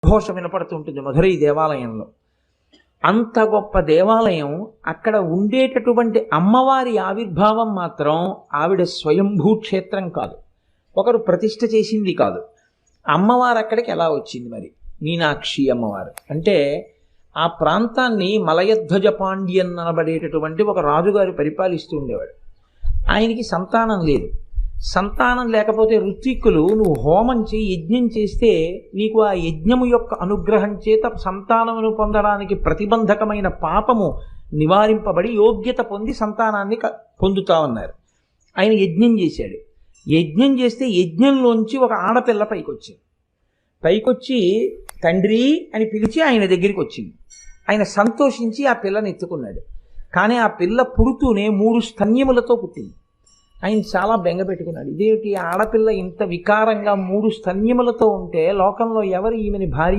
ఘోష వినపడుతుంటుంది మధురై దేవాలయంలో. అంత గొప్ప దేవాలయం, అక్కడ ఉండేటటువంటి అమ్మవారి ఆవిర్భావం మాత్రం ఆవిడ స్వయంభూ క్షేత్రం కాదు, ఒకరు ప్రతిష్ఠ చేసింది కాదు. అమ్మవారు అక్కడికి ఎలా వచ్చింది మరి? మీనాక్షి అమ్మవారు అంటే ఆ ప్రాంతాన్ని మలయధ్వజ పాండ్యన్ అనబడేటటువంటి ఒక రాజుగారు పరిపాలిస్తూ ఉండేవాడు. ఆయనకి సంతానం లేదు. సంతానం లేకపోతే ఋత్విక్కులు నువ్వు హోమం యజ్ఞం చేస్తే నీకు ఆ యజ్ఞము యొక్క అనుగ్రహం చేత సంతానమును పొందడానికి ప్రతిబంధకమైన పాపము నివారింపబడి యోగ్యత పొంది సంతానాన్ని పొందుతామన్నారు. ఆయన యజ్ఞం చేశాడు. యజ్ఞం చేస్తే యజ్ఞంలోంచి ఒక ఆడపిల్ల పైకొచ్చి తండ్రి అని పిలిచి ఆయన దగ్గరికి వచ్చింది. ఆయన సంతోషించి ఆ పిల్లని ఎత్తుకున్నాడు. కానీ ఆ పిల్ల పుడుతూనే 3 స్తన్యములతో పుట్టింది. ఆయన చాలా బెంగ పెట్టుకున్నాడు. ఇదేమిటి ఆడపిల్ల ఇంత వికారంగా 3 స్తన్యములతో ఉంటే లోకంలో ఎవరు ఈమెని భార్య